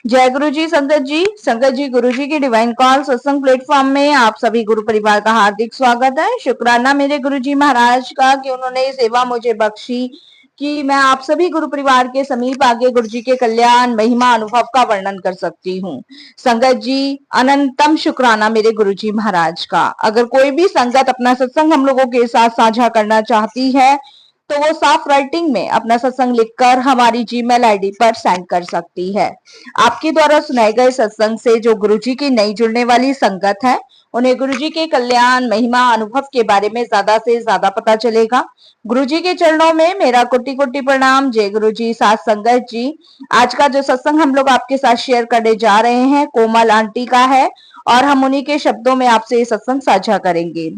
जय गुरु जी। संगत जी गुरु जी की डिवाइन कॉल सत्संग प्लेटफॉर्म में आप सभी गुरु परिवार का हार्दिक स्वागत है। शुक्राना मेरे गुरु जी महाराज का कि उन्होंने ये सेवा मुझे बख्शी कि मैं आप सभी गुरु परिवार के समीप आगे गुरु जी के कल्याण महिमा अनुभव का वर्णन कर सकती हूँ। संगत जी अनंतम शुक्राना मेरे गुरु जी महाराज का। अगर कोई भी संगत अपना सत्संग हम लोगों के साथ साझा करना चाहती है तो वो साफ राइटिंग में अपना सत्संग लिखकर हमारी जीमेल आईडी पर सेंड कर सकती है। आपके द्वारा सुनाए गए सत्संग से जो गुरुजी की नई जुड़ने वाली संगत है उन्हें गुरुजी के कल्याण महिमा अनुभव के बारे में ज्यादा से ज्यादा पता चलेगा। गुरुजी के चरणों में मेरा कोटि कोटि प्रणाम। जय गुरु जी। साथ संगत जी आज का जो सत्संग हम लोग आपके साथ शेयर करने जा रहे हैं कोमल आंटी का है और हम उन्हीं के शब्दों में आपसे ये सत्संग साझा करेंगे।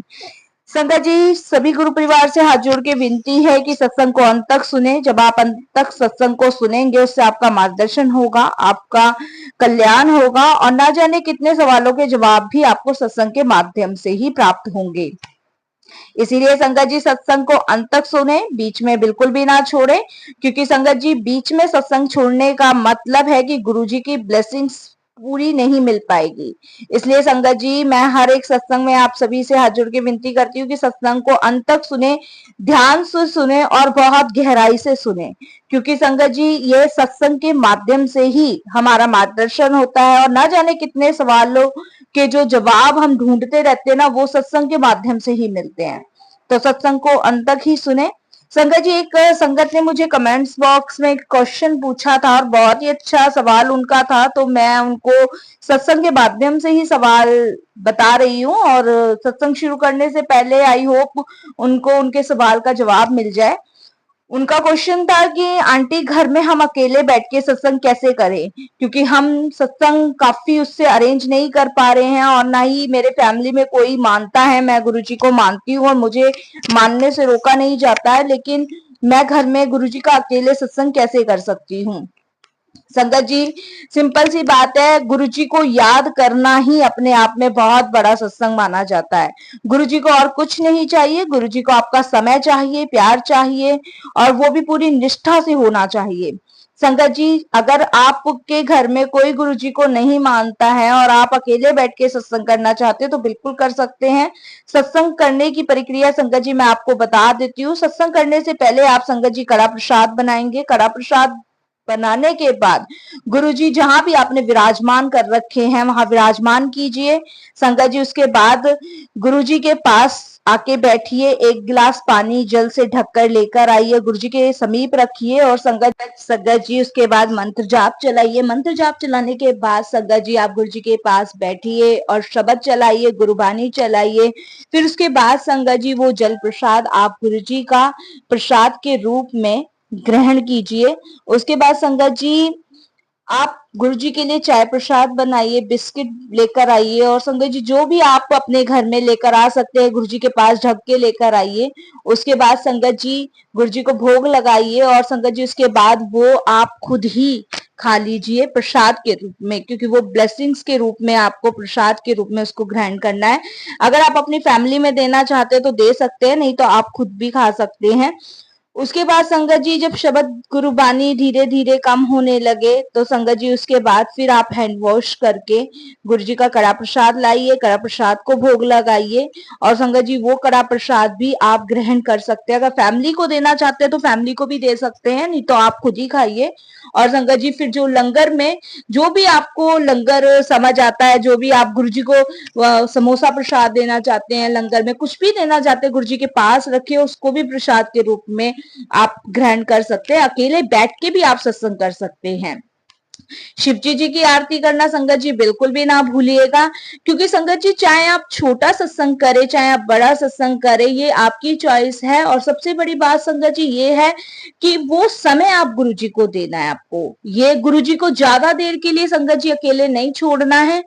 संगत जी सभी गुरु परिवार से हाथ जोड़ के विनती है कि सत्संग को अंत तक सुने। जब आप अंत तक सत्संग को सुनेंगे उससे आपका मार्गदर्शन होगा, आपका कल्याण होगा और ना जाने कितने सवालों के जवाब भी आपको सत्संग के माध्यम से ही प्राप्त होंगे। इसीलिए संगत जी सत्संग को अंत तक सुने, बीच में बिल्कुल भी ना छोड़े, क्योंकि संगत जी बीच में सत्संग छोड़ने का मतलब है कि गुरु जी की ब्लेसिंग्स पूरी नहीं मिल पाएगी। इसलिए संगत जी मैं हर एक सत्संग में आप सभी से हाथ जोड़ के विनती करती हूँ कि सत्संग को अंत तक सुने, ध्यान से सुने और बहुत गहराई से सुने, क्योंकि संगत जी ये सत्संग के माध्यम से ही हमारा मार्गदर्शन होता है और ना जाने कितने सवालों के जो जवाब हम ढूंढते रहते हैं ना वो सत्संग के माध्यम से ही मिलते हैं। तो सत्संग को अंत तक ही सुने। संगत जी एक संगत ने मुझे कमेंट्स बॉक्स में एक क्वेश्चन पूछा था और बहुत ही अच्छा सवाल उनका था, तो मैं उनको सत्संग के माध्यम से ही सवाल बता रही हूँ और सत्संग शुरू करने से पहले आई होप उनको उनके सवाल का जवाब मिल जाए। उनका क्वेश्चन था कि आंटी घर में हम अकेले बैठ के सत्संग कैसे करें, क्योंकि हम सत्संग काफी उससे अरेंज नहीं कर पा रहे हैं और ना ही मेरे फैमिली में कोई मानता है। मैं गुरुजी को मानती हूँ और मुझे मानने से रोका नहीं जाता है, लेकिन मैं घर में गुरुजी का अकेले सत्संग कैसे कर सकती हूँ। संगत जी सिंपल सी बात है, गुरु जी को याद करना ही अपने आप में बहुत बड़ा सत्संग माना जाता है। गुरु जी को और कुछ नहीं चाहिए, गुरु जी को आपका समय चाहिए, प्यार चाहिए और वो भी पूरी निष्ठा से होना चाहिए। संगत जी अगर आपके घर में कोई गुरु जी को नहीं मानता है और आप अकेले बैठ के सत्संग करना चाहते हो तो बिल्कुल कर सकते हैं। सत्संग करने की प्रक्रिया संगत जी मैं आपको बता देती हूँ। सत्संग करने से पहले आप संगत जी कड़ा प्रसाद बनाएंगे। कड़ा प्रसाद बनाने के बाद गुरुजी जहां भी आपने विराजमान कर रखे हैं वहां विराजमान कीजिए। संगत जी उसके बाद गुरुजी के पास आके बैठिए, एक गिलास पानी जल से ढककर लेकर आइए, गुरुजी के समीप रखिए और संगत जी उसके बाद मंत्र जाप चलाइए। मंत्र जाप चलाने के बाद संगत जी आप गुरुजी के पास बैठिए और शब्द चलाइए, गुरुबानी चलाइए। फिर उसके बाद संगत जी वो जल प्रसाद आप गुरुजी का प्रसाद के रूप में ग्रहण कीजिए। उसके बाद संगत जी आप गुरु जी के लिए चाय प्रसाद बनाइए, बिस्किट लेकर आइए और संगत जी जो भी आप अपने घर में लेकर आ सकते हैं गुरु जी के पास ढक के लेकर आइए। उसके बाद संगत जी गुरु जी को भोग लगाइए और संगत जी उसके बाद वो आप खुद ही खा लीजिए प्रसाद के रूप में, क्योंकि वो ब्लेसिंग्स के रूप में आपको प्रसाद के रूप में उसको ग्रहण करना है। अगर आप अपनी फैमिली में देना चाहते हैं तो दे सकते हैं, नहीं तो आप खुद भी खा सकते हैं। उसके बाद संगत जी जब शब्द गुरुबानी धीरे धीरे कम होने लगे तो संगत जी उसके बाद फिर आप हैंड वॉश करके गुरु जी का कड़ा प्रसाद लाइए, कड़ा प्रसाद को भोग लगाइए और संगत जी वो कड़ा प्रसाद भी आप ग्रहण कर सकते हैं। अगर फैमिली को देना चाहते हैं तो फैमिली को भी दे सकते हैं, नहीं तो आप खुद ही खाइए। और संगत जी फिर जो लंगर में जो भी आपको लंगर समझ आता है, जो भी आप गुरु जी को समोसा प्रसाद देना चाहते हैं, लंगर में कुछ भी देना चाहते हैं गुरु जी के पास रखिए, उसको भी प्रसाद के रूप में आप ग्रहण कर सकते हैं। अकेले बैठ के भी आप सत्संग कर सकते हैं। शिव जी की आरती करना संगत जी बिल्कुल भी ना भूलिएगा, क्योंकि संगत जी चाहे आप छोटा सत्संग करें चाहे आप बड़ा सत्संग करें ये आपकी चॉइस है। और सबसे बड़ी बात संगत जी ये है कि वो समय आप गुरु जी को देना है। आपको ये गुरु जी को ज्यादा देर के लिए संगत जी अकेले नहीं छोड़ना है।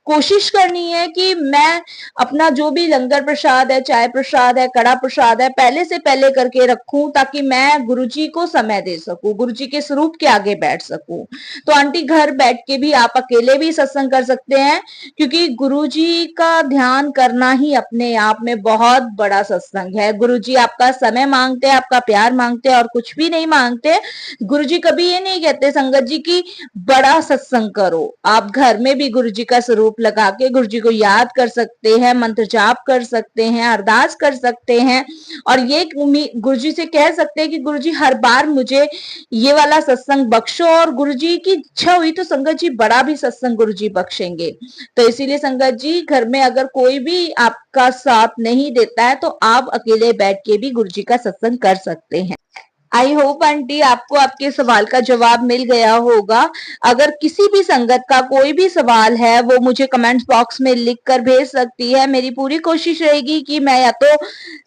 कोशिश करनी है कि मैं अपना जो भी लंगर प्रसाद है, चाय प्रसाद है, कड़ा प्रसाद है, पहले से पहले करके रखूं, ताकि मैं गुरुजी को समय दे सकूं, गुरुजी के स्वरूप के आगे बैठ सकूं। तो आंटी घर बैठ के भी आप अकेले भी सत्संग कर सकते हैं, क्योंकि गुरुजी का ध्यान करना ही अपने आप में बहुत बड़ा सत्संग है। गुरुजी आपका समय मांगते हैं, आपका प्यार मांगते हैं और कुछ भी नहीं मांगते। गुरुजी कभी ये नहीं कहते संगत जी की बड़ा सत्संग करो। आप घर में भी गुरुजी का स्वरूप लगा के गुरुजी को याद कर सकते हैं, मंत्र जाप कर सकते हैं, अरदास कर सकते हैं और ये गुरुजी से कह सकते हैं कि गुरुजी हर बार मुझे ये वाला सत्संग बख्शो, और गुरुजी की इच्छा हुई तो संगत जी बड़ा भी सत्संग गुरुजी बख्शेंगे। तो इसीलिए संगत जी घर में अगर कोई भी आपका साथ नहीं देता है तो आप अकेले बैठ के भी गुरुजी का सत्संग कर सकते हैं। आई होप आंटी आपको आपके सवाल का जवाब मिल गया होगा। अगर किसी भी संगत का कोई भी सवाल है वो मुझे कमेंट्स बॉक्स में लिख कर भेज सकती है। मेरी पूरी कोशिश रहेगी कि मैं या तो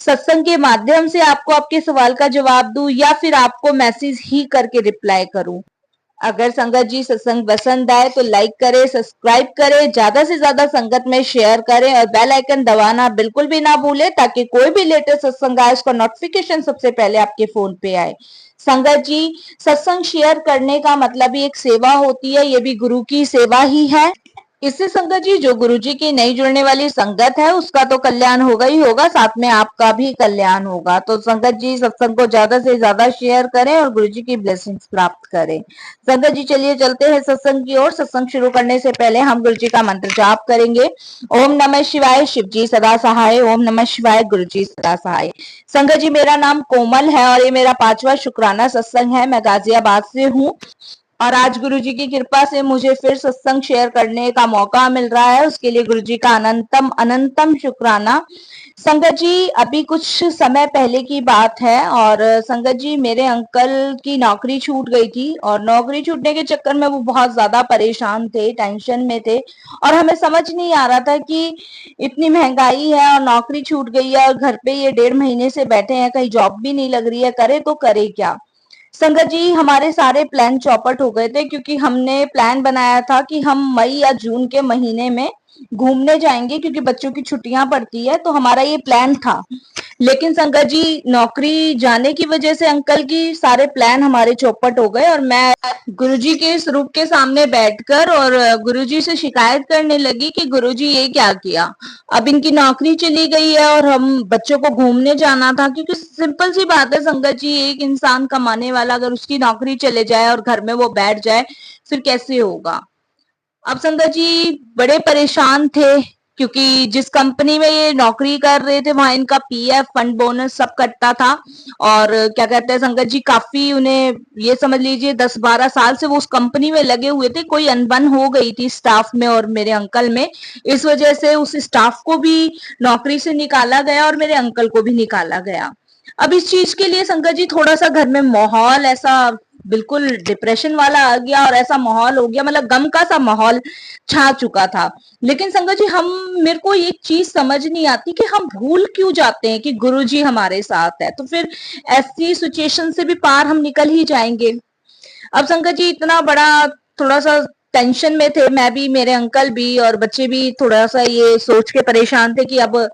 सत्संग के माध्यम से आपको आपके सवाल का जवाब दूं या फिर आपको मैसेज ही करके रिप्लाई करूं। अगर संगत जी सत्संग पसंद आए तो लाइक करें, सब्सक्राइब करें, ज्यादा से ज्यादा संगत में शेयर करें और बेल आइकन दबाना बिल्कुल भी ना भूलें, ताकि कोई भी लेटेस्ट सत्संग आए उसका नोटिफिकेशन सबसे पहले आपके फोन पे आए। संगत जी सत्संग शेयर करने का मतलब ही एक सेवा होती है, ये भी गुरु की सेवा ही है। इससे संगत जी जो गुरुजी की नई जुड़ने वाली संगत है उसका तो कल्याण होगा ही होगा, साथ में आपका भी कल्याण होगा। तो संगत जी सत्संग को ज्यादा से ज्यादा शेयर करें और गुरुजी की ब्लेसिंग्स प्राप्त करें। संगत जी चलिए चलते हैं सत्संग की ओर। सत्संग शुरू करने से पहले हम गुरुजी का मंत्र जाप करेंगे। ओम नमः शिवाय, शिव जी सदा सहाय। ओम नमः शिवाय, गुरुजी सदा सहाय। संगत जी मेरा नाम कोमल है और ये मेरा 5वां शुक्राना सत्संग है। मैं गाजियाबाद से हूँ और आज गुरुजी की कृपा से मुझे फिर सत्संग शेयर करने का मौका मिल रहा है, उसके लिए गुरुजी का अनंतम अनंतम शुक्राना। संगत जी अभी कुछ समय पहले की बात है और संगत जी मेरे अंकल की नौकरी छूट गई थी और नौकरी छूटने के चक्कर में वो बहुत ज्यादा परेशान थे, टेंशन में थे और हमें समझ नहीं आ रहा था कि इतनी महंगाई है और नौकरी छूट गई है और घर पे ये 1.5 महीने से बैठे हैं, कहीं जॉब भी नहीं लग रही है, करे तो करे क्या। संगत जी हमारे सारे प्लान चौपट हो गए थे, क्योंकि हमने प्लान बनाया था कि हम मई या जून के महीने में घूमने जाएंगे, क्योंकि बच्चों की छुट्टियां पड़ती है, तो हमारा ये प्लान था। लेकिन संगत जी नौकरी जाने की वजह से अंकल की सारे प्लान हमारे चौपट हो गए और मैं गुरुजी के स्वरूप के सामने बैठकर और गुरुजी से शिकायत करने लगी कि गुरुजी ये क्या किया, अब इनकी नौकरी चली गई है और हम बच्चों को घूमने जाना था। क्योंकि सिंपल सी बात है संगत जी, एक इंसान कमाने वाला अगर उसकी नौकरी चले जाए और घर में वो बैठ जाए फिर कैसे होगा। अब संगत जी बड़े परेशान थे, क्योंकि जिस कंपनी में ये नौकरी कर रहे थे वहां इनका पीएफ फंड बोनस सब कटता था और क्या कहते हैं संगत जी काफी उन्हें ये समझ लीजिए 10-12 साल से वो उस कंपनी में लगे हुए थे, कोई अनबन हो गई थी स्टाफ में और मेरे अंकल में, इस वजह से उस स्टाफ को भी नौकरी से निकाला गया और मेरे अंकल को भी निकाला गया। अब इस चीज के लिए संगत जी थोड़ा सा घर में माहौल ऐसा बिल्कुल डिप्रेशन वाला आ गया और ऐसा माहौल हो गया, मतलब गम का सा माहौल छा चुका था। लेकिन संगत जी हम मेरे को एक चीज समझ नहीं आती कि हम भूल क्यों जाते हैं कि गुरुजी हमारे साथ है, तो फिर ऐसी सिचुएशन से भी पार हम निकल ही जाएंगे। अब संगत जी इतना बड़ा थोड़ा सा टेंशन में थे, मैं भी मेरे अंकल भी और बच्चे भी थोड़ा सा ये सोच के परेशान थे कि अब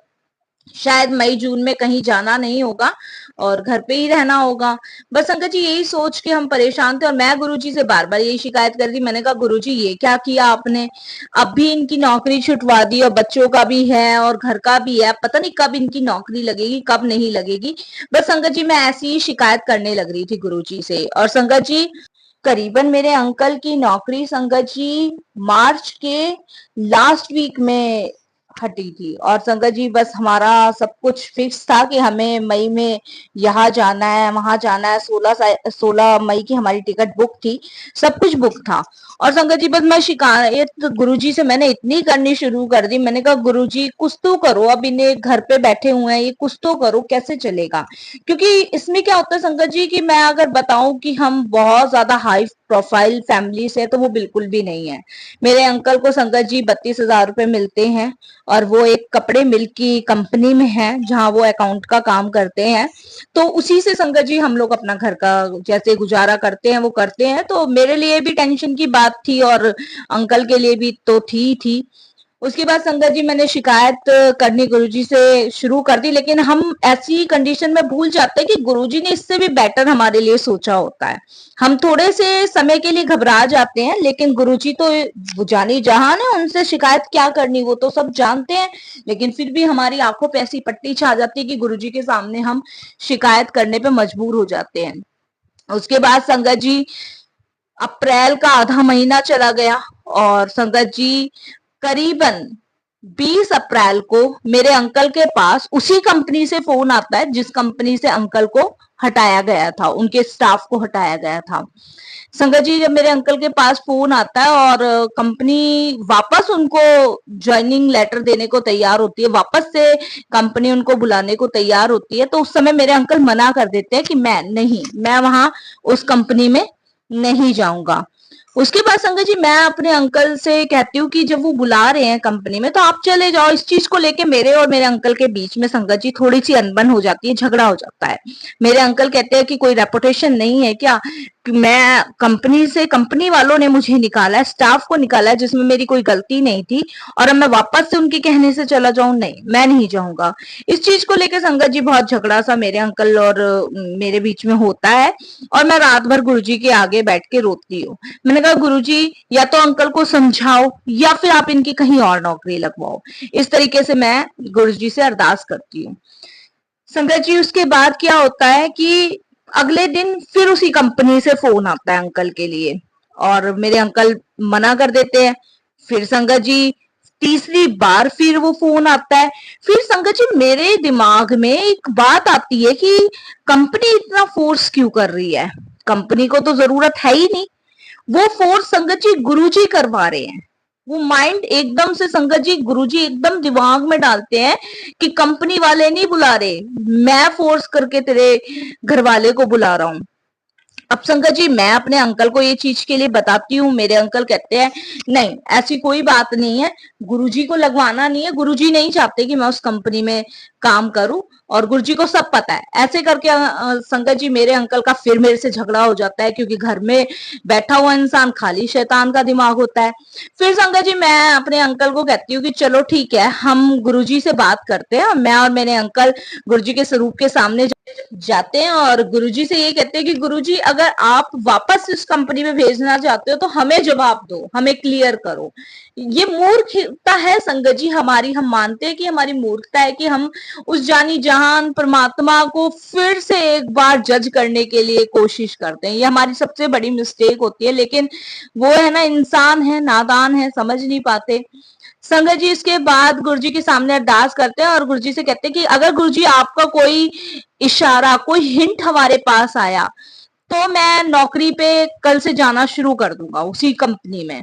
शायद मई जून में कहीं जाना नहीं होगा और घर पे ही रहना होगा। बस अंकल जी यही सोच के हम परेशान थे और मैं गुरुजी से बार बार यही शिकायत कर दी। मैंने कहा गुरुजी ये क्या किया आपने, अब भी इनकी नौकरी छुटवा दी और बच्चों का भी है और घर का भी है, पता नहीं कब इनकी नौकरी लगेगी कब नहीं लगेगी। बस संगत जी मैं ऐसी ही शिकायत करने लग रही थी गुरुजी से। और संगत जी करीबन मेरे अंकल की नौकरी संगत जी मार्च के लास्ट वीक में हटी थी और संगत जी बस हमारा सब कुछ फिक्स था कि हमें मई में यहाँ जाना है वहां जाना है। 16 मई की हमारी टिकट बुक थी, सब कुछ बुक था। और संगत जी बस मैं शिकायत गुरुजी से मैंने इतनी करनी शुरू कर दी, मैंने कहा गुरुजी कुछ तो करो, अब इन्हें घर पे बैठे हुए हैं, ये कुछ तो करो, कैसे चलेगा। क्योंकि इसमें क्या होता है संगत जी कि मैं अगर बताऊं कि हम बहुत ज्यादा हाई प्रोफाइल फैमिली से तो वो बिल्कुल भी नहीं है। मेरे अंकल को संगत जी 32,000 रुपए मिलते हैं और वो एक कपड़े मिल की कंपनी में है जहां वो अकाउंट का काम करते हैं, तो उसी से संगत जी हम लोग अपना घर का जैसे गुजारा करते हैं वो करते हैं। तो मेरे लिए भी टेंशन की बात थी और अंकल के लिए भी तो थी। उसके बाद संगत जी मैंने शिकायत करनी गुरुजी से शुरू कर दी, लेकिन हम ऐसी कंडीशन में भूल जाते हैं कि गुरुजी ने इससे भी बेटर हमारे लिए सोचा होता है। हम थोड़े से समय के लिए घबरा जाते हैं, लेकिन गुरुजी तो जानी जहान है, उनसे शिकायत क्या करनी वो तो सब जानते हैं। लेकिन फिर भी हमारी आंखों पे ऐसी पट्टी छा जाती है कि गुरुजी के सामने हम शिकायत करने पे मजबूर हो जाते हैं। उसके बाद संगत जी अप्रैल का आधा महीना चला गया और संगत जी करीबन 20 अप्रैल को मेरे अंकल के पास उसी कंपनी से फोन आता है जिस कंपनी से अंकल को हटाया गया था, उनके स्टाफ को हटाया गया था। संगत जी जब मेरे अंकल के पास फोन आता है और कंपनी वापस उनको ज्वाइनिंग लेटर देने को तैयार होती है, वापस से कंपनी उनको बुलाने को तैयार होती है, तो उस समय मेरे अंकल मना कर देते हैं कि मैं वहां उस कंपनी में नहीं जाऊंगा। उसके बाद संगत जी मैं अपने अंकल से कहती हूँ कि जब वो बुला रहे हैं कंपनी में तो आप चले जाओ। इस चीज को लेके मेरे और मेरे अंकल के बीच में संगत जी थोड़ी सी अनबन हो जाती है, झगड़ा हो जाता है। मेरे अंकल कहते हैं कि कोई रेपुटेशन नहीं है क्या, मैं कंपनी से, कंपनी वालों ने मुझे निकाला है, स्टाफ को निकाला है जिसमें मेरी कोई गलती नहीं थी, और अब मैं वापस से उनके कहने से चला जाऊं? नहीं, मैं नहीं जाऊंगा। इस चीज को लेकर संगत जी बहुत झगड़ा सा मेरे अंकल और मेरे बीच में होता है, और मैं रात भर गुरुजी के आगे बैठ के रोती हूँ। मैंने कहा गुरुजी या तो अंकल को समझाओ या फिर आप इनकी कहीं और नौकरी लगवाओ। इस तरीके से मैं गुरुजी से अरदास करती हूँ। संगत जी उसके बाद क्या होता है कि अगले दिन फिर उसी कंपनी से फोन आता है अंकल के लिए, और मेरे अंकल मना कर देते हैं। फिर संगत जी तीसरी बार फिर वो फोन आता है। फिर संगत जी मेरे दिमाग में एक बात आती है कि कंपनी इतना फोर्स क्यों कर रही है, कंपनी को तो जरूरत है ही नहीं, वो फोर्स संगत जी गुरुजी करवा रहे हैं। वो माइंड एकदम से संगत जी गुरुजी एकदम दिमाग में डालते हैं कि कंपनी वाले नहीं बुला रहे, मैं फोर्स करके तेरे घर वाले को बुला रहा हूं। अब संगत जी मैं अपने अंकल को ये चीज के लिए बताती हूँ, मेरे अंकल कहते हैं नहीं ऐसी कोई बात नहीं है, गुरुजी को लगवाना नहीं है, गुरुजी नहीं चाहते कि मैं उस कंपनी में काम करूं, और गुरुजी को सब पता है। ऐसे करके संगत जी मेरे अंकल का फिर मेरे से झगड़ा हो जाता है, क्योंकि घर में बैठा हुआ इंसान खाली शैतान का दिमाग होता है। फिर संगत जी मैं अपने अंकल को कहती हूँ कि चलो ठीक है, हम गुरुजी से बात करते हैं। मैं और मेरे अंकल गुरुजी के स्वरूप के सामने जाते हैं और गुरुजी से ये कहते हैं कि गुरुजी अगर आप वापस इस कंपनी में भेजना चाहते हो तो हमें जवाब दो, हमें क्लियर करो। ये मूर्खता है संगत जी हमारी, हम मानते हैं कि हमारी मूर्खता है कि हम उस जानी जहान परमात्मा को फिर से एक बार जज करने के लिए कोशिश करते हैं। ये हमारी सबसे बड़ी मिस्टेक होती है, लेकिन वो है ना, इंसान है, नादान है, समझ नहीं पाते। संगत जी इसके बाद गुरुजी के सामने अरदास करते हैं और गुरुजी से कहते हैं कि अगर गुरुजी आपका कोई इशारा, कोई हिंट हमारे पास आया तो मैं नौकरी पे कल से जाना शुरू कर दूंगा उसी कंपनी में।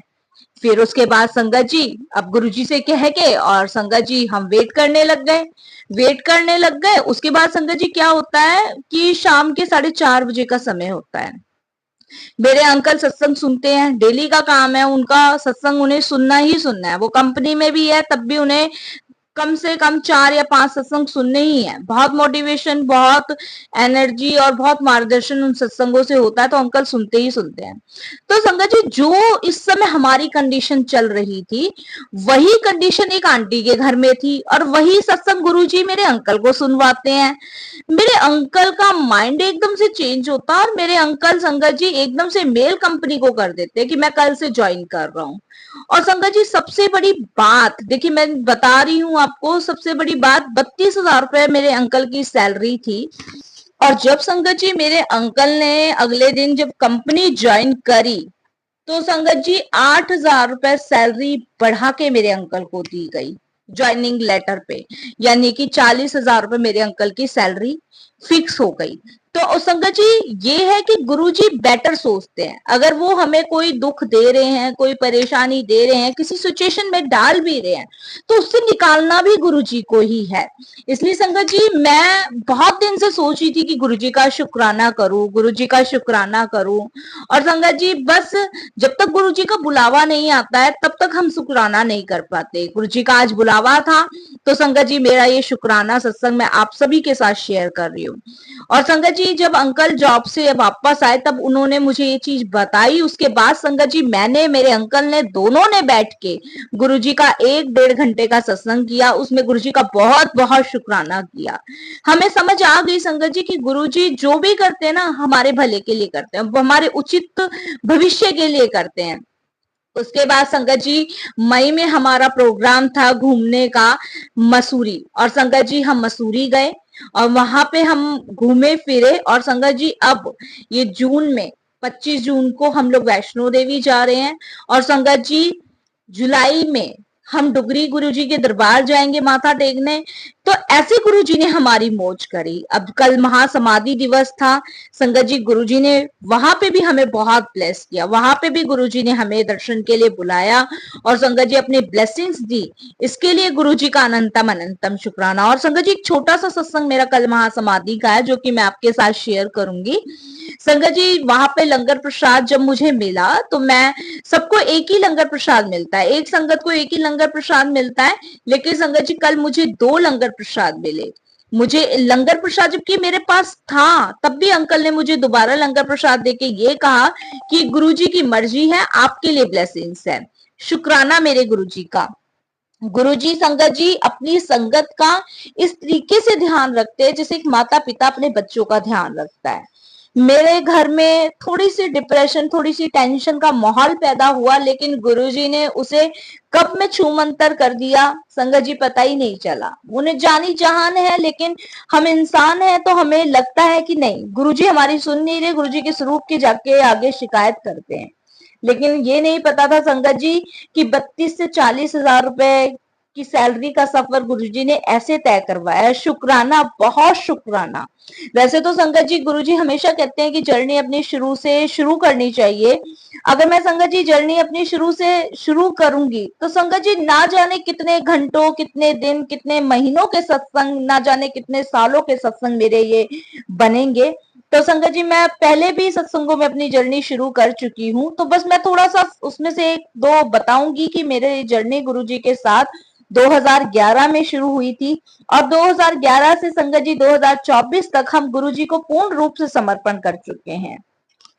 फिर उसके बाद संगत जी अब गुरुजी से कह के और संगत जी हम वेट करने लग गए। उसके बाद संगत जी क्या होता है कि शाम के 4:30 बजे का समय होता है। मेरे अंकल सत्संग सुनते हैं, डेली का काम है उनका, सत्संग उन्हें सुनना ही सुनना है। वो कंपनी में भी है तब भी उन्हें कम से कम 4 या 5 सत्संग सुनने ही है। बहुत मोटिवेशन, बहुत एनर्जी और बहुत मार्गदर्शन उन सत्संगों से होता है, तो अंकल सुनते ही सुनते हैं। तो संगत जी जो इस समय हमारी कंडीशन चल रही थी वही कंडीशन एक आंटी के घर में थी, और वही सत्संग गुरुजी मेरे अंकल को सुनवाते हैं। मेरे अंकल का माइंड एकदम से चेंज होता है और मेरे अंकल संगत जी एकदम से मेल कंपनी को कर देते हैं कि मैं कल से ज्वाइन कर रहा हूँ। और संगत जी सबसे बड़ी बात देखिए, मैं बता रही हूँ आपको, सबसे बड़ी बात 32,000 रुपए मेरे अंकल की सैलरी थी। और जब संगत जी मेरे अंकल ने अगले दिन जब कंपनी ज्वाइन करी तो संगत जी 8,000 रुपए सैलरी बढ़ा के मेरे अंकल को दी गई ज्वाइनिंग लेटर पे, यानी कि 40,000 रुपए मेरे अंकल की सैलरी फिक्स हो गई। तो संगत जी ये है कि गुरुजी बेटर सोचते हैं। अगर वो हमें कोई दुख दे रहे हैं, कोई परेशानी दे रहे हैं, किसी सिचुएशन में डाल भी रहे हैं, तो उससे निकालना भी गुरुजी को ही है। इसलिए संगत जी मैं बहुत दिन से सोच रही थी कि गुरुजी का शुक्राना करूं, गुरुजी का शुक्राना करूं। और संगत जी बस जब तक गुरुजी का बुलावा नहीं आता है तब तक हम शुक्राना नहीं कर पाते। गुरुजी का आज बुलावा था तो संगत जी मेरा ये शुक्राना सत्संग मैं आप सभी के साथ शेयर कर रही हूँ। और संगत जी जब अंकल जॉब से वापस आए तब उन्होंने मुझे ये चीज बताई। उसके बाद संगत जी मैंने, मेरे अंकल ने, दोनों ने बैठ के गुरुजी का 1-1.5 घंटे का सत्संग किया। उसमें गुरुजी का बहुत बहुत शुक्राना किया। हमें समझ आ गई संगत जी कि गुरुजी जो भी करते हैं ना हमारे भले के लिए करते हैं, हमारे उचित भविष्य के लिए करते हैं। उसके बाद संगत जी मई में हमारा प्रोग्राम था घूमने का मसूरी, और संगत जी हम मसूरी गए और वहां पे हम घूमे फिरे। और संगत जी अब ये जून में 25 जून को हम लोग वैष्णो देवी जा रहे हैं। और संगत जी जुलाई में हम डुगरी गुरुजी के दरबार जाएंगे माथा टेकने। तो ऐसे गुरुजी ने हमारी मौज करी। अब कल महासमाधि दिवस था संगत जी, गुरुजी ने वहां पे भी हमें बहुत ब्लेस किया। वहां पे भी गुरुजी ने हमें दर्शन के लिए बुलाया और संगत जी अपने ब्लेसिंग्स दी। इसके लिए गुरुजी का अनंतम अनंतम शुक्राना। और संगत जी एक छोटा सा सत्संग मेरा कल महासमाधि का है जो कि मैं आपके साथ शेयर करूंगी। संगत जी वहां पे लंगर प्रसाद जब मुझे मिला तो मैं, सबको एक ही लंगर प्रसाद मिलता है, एक संगत को एक ही लंगर प्रसाद मिलता है, लेकिन संगत जी कल मुझे 2 लंगर प्रसाद मिले। मुझे लंगर प्रसाद जबकि मेरे पास था तब भी अंकल ने मुझे दोबारा लंगर प्रसाद देके ये कहा कि गुरुजी की मर्जी है, आपके लिए ब्लेसिंग्स है। शुक्राना मेरे गुरुजी का। गुरुजी संगत जी अपनी संगत का इस तरीके से ध्यान रखते हैं जैसे एक माता पिता अपने बच्चों का ध्यान रखता है। मेरे घर में थोड़ी सी डिप्रेशन, थोड़ी सी टेंशन का माहौल पैदा हुआ, लेकिन गुरुजी ने उसे कब में छूमंतर कर दिया संगत जी पता ही नहीं चला। उन्हें जानी जहान है, लेकिन हम इंसान हैं तो हमें लगता है कि नहीं गुरुजी हमारी सुन नहीं रहे, गुरुजी के स्वरूप की जाके आगे शिकायत करते हैं। लेकिन ये नहीं पता था संगत जी कि 32 से 40 हजार रुपए की सैलरी का सफर गुरुजी ने ऐसे तय करवाया। शुक्राना, बहुत शुक्राना। वैसे तो संगत जी गुरुजी हमेशा कहते हैं कि जर्नी अपनी शुरू से शुरू करनी चाहिए। अगर मैं संगत जी जर्नी अपनी शुरू से शुरू करूंगी तो संगत जी ना जाने कितने घंटों, कितने दिन, कितने महीनों के सत्संग, ना जाने कितने सालों के सत्संग मेरे ये बनेंगे। तो संगत जी मैं पहले भी सत्संगों में अपनी जर्नी शुरू कर चुकी हूँ, तो बस मैं थोड़ा सा उसमें से 1-2 बताऊंगी कि मेरे जर्नी गुरुजी के साथ 2011 में शुरू हुई थी और 2011 से संगत जी 2024 तक हम गुरुजी को पूर्ण रूप से समर्पण कर चुके हैं।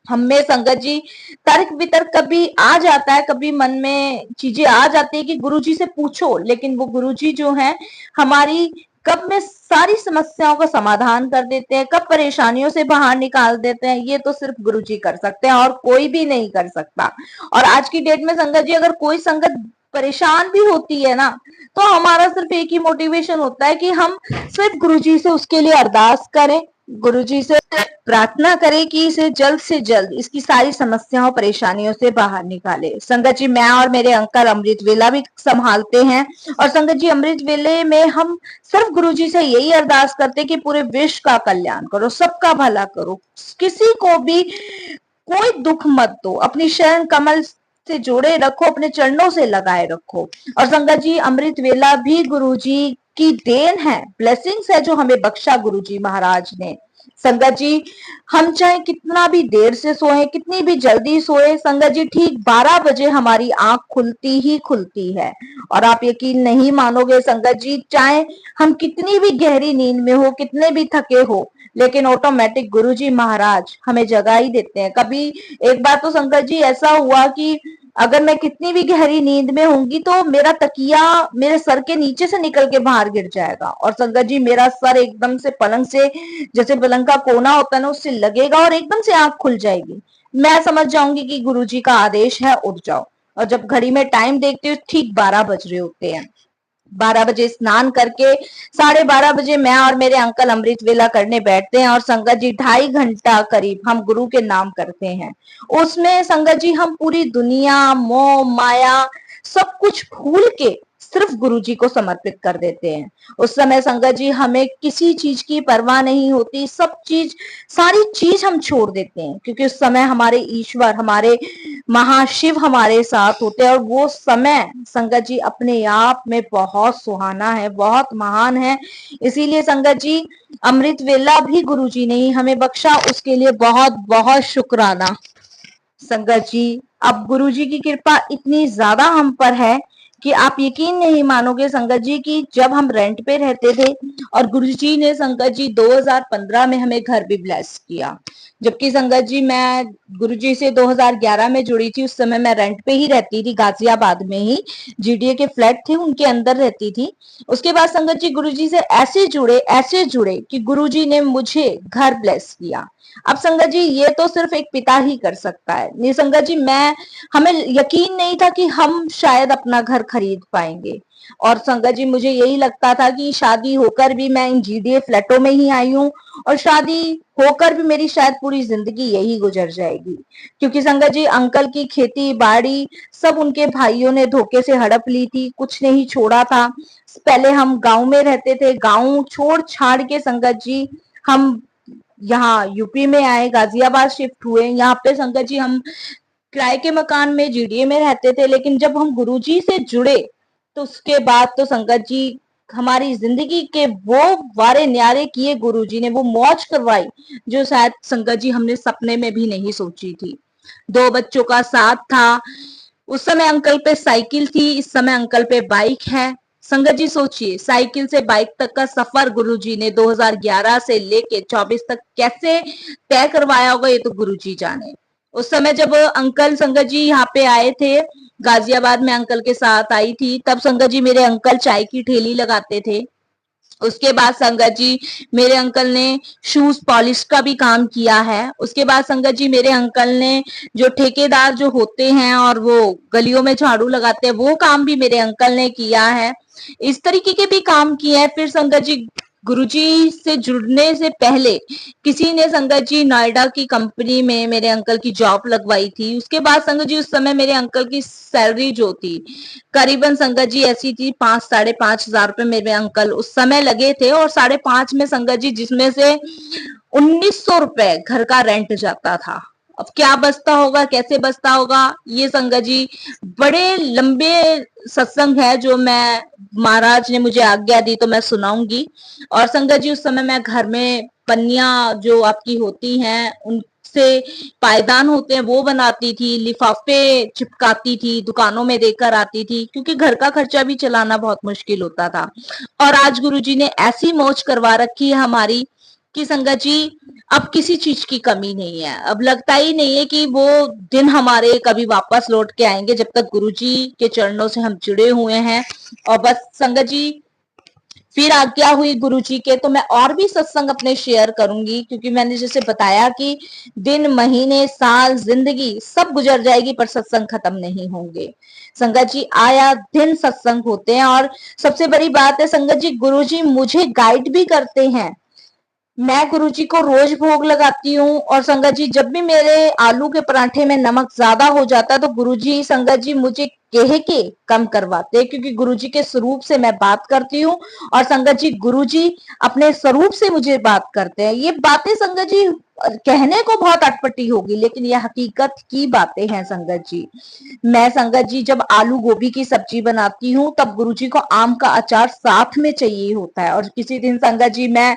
हमें संगत जी तर्क वितर्क कभी आ जाता है, कभी मन में चीजें आ जाती है कि गुरुजी से पूछो, लेकिन वो गुरुजी जो है हमारी कब में सारी समस्याओं का समाधान कर देते हैं, कब परेशानियों से बाहर निकाल देते हैं, ये तो सिर्फ गुरुजी कर सकते हैं और कोई भी नहीं कर सकता। और आज की डेट में संगत जी अगर कोई संगत परेशान भी होती है ना तो हमारा सिर्फ एक ही मोटिवेशन होता है कि हम सिर्फ गुरुजी से उसके लिए अरदास करें, गुरुजी से प्रार्थना करें कि इसे जल्द से जल्द इसकी सारी समस्याओं परेशानियों से बाहर निकाले। संगत जी मैं और मेरे अंकल अमृत वेला भी संभालते हैं और संगत जी अमृत वेले में हम सिर्फ गुरुजी से यही अरदास करते हैं कि पूरे विश्व का कल्याण करो, सबका भला करो, किसी को भी कोई दुख मत दो, अपनी शरण कमल से जोड़े रखो, अपने चरणों से लगाए रखो। और संगत जी अमृत वेला भी गुरुजी की देन है, ब्लेसिंग्स है जो हमें बख्शा गुरुजी महाराज ने। संगत जी हम चाहे कितना भी देर से सोए, कितनी भी जल्दी सोए, संगत जी ठीक 12 बजे हमारी आंख खुलती ही खुलती है। और आप यकीन नहीं मानोगे संगत जी, चाहे हम कितनी भी गहरी नींद में हो, कितने भी थके हो, लेकिन ऑटोमेटिक गुरुजी महाराज हमें जगा ही देते हैं। कभी एक बार तो संगत जी ऐसा हुआ कि अगर मैं कितनी भी गहरी नींद में होंगी तो मेरा तकिया मेरे सर के नीचे से निकल के बाहर गिर जाएगा और संगत जी मेरा सर एकदम से पलंग से, जैसे पलंग का कोना होता है ना, उससे लगेगा और एकदम से आंख खुल जाएगी। मैं समझ जाऊंगी कि गुरुजी का आदेश है उठ जाओ। और जब घड़ी में टाइम देखती हूँ ठीक 12 बज रहे होते हैं। 12 बजे स्नान करके 12:30 बजे मैं और मेरे अंकल अमृत वेला करने बैठते हैं और संगत जी 2.5 घंटा करीब हम गुरु के नाम करते हैं। उसमें संगत जी हम पूरी दुनिया, मोह माया सब कुछ भूल के सिर्फ गुरु जी को समर्पित कर देते हैं। उस समय संगत जी हमें किसी चीज की परवाह नहीं होती, सब चीज, सारी चीज हम छोड़ देते हैं क्योंकि उस समय हमारे ईश्वर, हमारे महाशिव हमारे साथ होते हैं और वो समय संगत जी अपने आप में बहुत सुहाना है, बहुत महान है। इसीलिए संगत जी अमृत वेला भी गुरु जी ने ही हमें बख्शा, उसके लिए बहुत बहुत शुक्राना। संगत जी अब गुरु जी की कृपा इतनी ज्यादा हम पर है कि आप यकीन नहीं मानोगे संगत जी कि जब हम रेंट पे रहते थे और गुरुजी ने संगत जी 2015 में हमें घर भी ब्लेस किया। जबकि संगत जी मैं गुरुजी से 2011 में जुड़ी थी, उस समय मैं रेंट पे ही रहती थी, गाजियाबाद में ही जीडीए के फ्लैट थे उनके अंदर रहती थी। उसके बाद संगत जी गुरुजी से ऐसे जुड़े कि गुरुजी ने मुझे घर ब्लेस किया। अब संगत जी ये तो सिर्फ एक पिता ही कर सकता है। नहीं संगत जी हमें यकीन नहीं था कि हम शायद अपना घर खरीद पाएंगे। और संगत जी मुझे यही लगता था कि शादी होकर भी मैं इन जीडीए फ्लैटों में ही आई हूँ और शादी होकर भी मेरी शायद पूरी जिंदगी यही गुजर जाएगी। क्योंकि संगत जी अंकल की खेती बाड़ी सब उनके भाइयों ने धोखे से हड़प ली थी, कुछ नहीं छोड़ा था। पहले हम गांव में रहते थे, गांव छोड़ छाड़ के संगत जी हम यहाँ यूपी में आए, गाजियाबाद शिफ्ट हुए। यहाँ पे संगत जी हम किराए के मकान में जीडीए में रहते थे, लेकिन जब हम गुरुजी से जुड़े तो उसके बाद तो संगत जी हमारी जिंदगी के वो वारे न्यारे किए गुरुजी ने, वो मौज करवाई जो शायद संगत जी हमने सपने में भी नहीं सोची थी। 2 बच्चों का साथ था। उस समय अंकल पे साइकिल थी, इस समय अंकल पे बाइक है। संगत जी सोचिए साइकिल से बाइक तक का सफर गुरुजी ने 2011 से लेके 24 तक कैसे तय करवाया होगा, ये तो गुरुजी जाने। उस समय जब अंकल संगत जी यहाँ पे आए थे, गाजियाबाद में अंकल के साथ आई थी, तब संगत जी मेरे अंकल चाय की ठेली लगाते थे। उसके बाद संगत जी मेरे अंकल ने शूज पॉलिश का भी काम किया है। उसके बाद संगत जी मेरे अंकल ने जो ठेकेदार जो होते हैं और वो गलियों में झाड़ू लगाते हैं, वो काम भी मेरे अंकल ने किया है। इस तरीके के भी काम किए हैं। फिर संगत जी गुरुजी से जुड़ने से पहले किसी ने संगत जी नोएडा की कंपनी में मेरे अंकल की जॉब लगवाई थी। उसके बाद संगत जी उस समय मेरे अंकल की सैलरी जो थी करीबन संगत जी ऐसी थी 5-5.5 हजार रुपए मेरे अंकल उस समय लगे थे, और 5.5 में संगत जी जिसमें से 1900 रुपए घर का रेंट जाता था। अब क्या बचता होगा, कैसे बचता होगा, ये संगत जी बड़े लंबे सत्संग है जो मैं महाराज ने मुझे आज्ञा दी तो मैं सुनाऊंगी। और संगत जी उस समय मैं घर में पन्नियां जो आपकी होती हैं उनसे पायदान होते हैं वो बनाती थी, लिफाफे चिपकाती थी, दुकानों में देकर आती थी, क्योंकि घर का खर्चा भी चलाना बहुत मुश्किल होता था। और आज गुरुजी ने ऐसी मौज करवा रखी है हमारी कि संगत जी अब किसी चीज की कमी नहीं है। अब लगता ही नहीं है कि वो दिन हमारे कभी वापस लौट के आएंगे, जब तक गुरुजी के चरणों से हम जुड़े हुए हैं। और बस संगत जी फिर आज्ञा हुई गुरुजी के तो मैं और भी सत्संग अपने शेयर करूंगी, क्योंकि मैंने जैसे बताया कि दिन महीने साल जिंदगी सब गुजर जाएगी पर सत्संग खत्म नहीं होंगे। संगत जी आया दिन सत्संग होते हैं। और सबसे बड़ी बात है संगत जी गुरुजी मुझे गाइड भी करते हैं। मैं गुरुजी को रोज भोग लगाती हूँ। और संगत जी जब भी मेरे आलू के पराठे में नमक ज्यादा हो जाता है तो गुरुजी संगत जी मुझे कह के कम करवाते हैं, क्योंकि गुरुजी के स्वरूप से मैं बात करती हूँ और संगत जी गुरुजी अपने स्वरूप से मुझे बात करते हैं। ये बातें संगत जी कहने को बहुत अटपटी होगी, लेकिन ये हकीकत की बातें हैं संगत जी। मैं संगत जी जब आलू गोभी की सब्जी बनाती हूँ तब गुरुजी को आम का अचार साथ में चाहिए होता है, और किसी दिन संगत जी मैं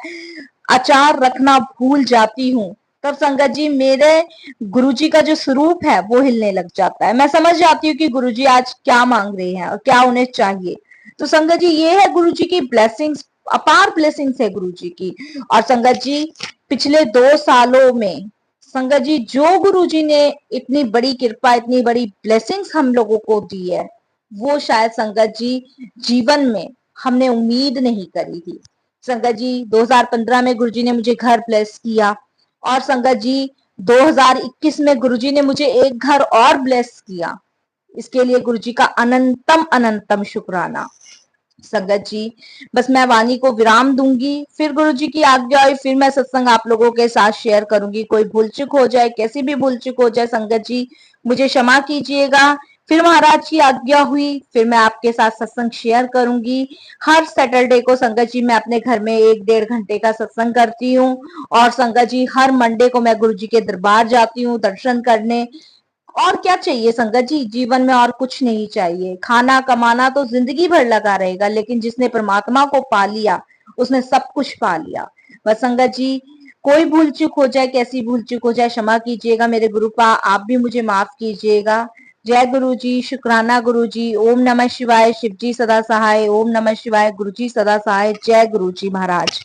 अचार रखना भूल जाती हूँ तब संगत जी मेरे गुरुजी का जो स्वरूप है वो हिलने लग जाता है। मैं समझ जाती हूँ कि गुरुजी आज क्या मांग रहे हैं और क्या उन्हें चाहिए। तो संगत जी ये है गुरुजी की ब्लेसिंग्स, अपार ब्लेसिंग्स है गुरुजी की। और संगत जी पिछले 2 सालों में संगत जी जो गुरुजी ने इतनी बड़ी कृपा, इतनी बड़ी ब्लेसिंग्स हम लोगों को दी है, वो शायद संगत जी जीवन में हमने उम्मीद नहीं करी थी। संगत जी 2015 में गुरुजी ने मुझे घर ब्लेस किया, और संगत जी 2021 में गुरुजी ने मुझे एक घर और ब्लेस किया। इसके लिए गुरुजी का अनंतम अनंतम शुक्राना। संगत जी बस मैं वाणी को विराम दूंगी, फिर गुरुजी की आज्ञा हुई फिर मैं सत्संग आप लोगों के साथ शेयर करूंगी। कोई भूल चूक हो जाए, कैसी भी भूल चूक हो जाए संगत जी मुझे क्षमा कीजिएगा। फिर महाराज की आज्ञा हुई फिर मैं आपके साथ सत्संग शेयर करूंगी। हर सैटरडे को संगत जी मैं अपने घर में 1-1.5 घंटे का सत्संग करती हूँ। और संगत जी हर मंडे को मैं गुरु जी के दरबार जाती हूँ दर्शन करने। और क्या चाहिए संगत जी, जीवन में और कुछ नहीं चाहिए। खाना कमाना तो जिंदगी भर लगा रहेगा, लेकिन जिसने परमात्मा को पा लिया उसने सब कुछ पा लिया। बस संगत जी कोई भूल चूक हो जाए, कैसी भूल चूक हो जाए, क्षमा कीजिएगा मेरे गुरुपा, आप भी मुझे माफ कीजिएगा। जय गुरु जी, शुक्राना गुरु जी। ओम नमः शिवाय, शिव जी सदा सहाय। ओम नमः शिवाय, गुरु जी सदा सहाय। जय गुरु जी महाराज।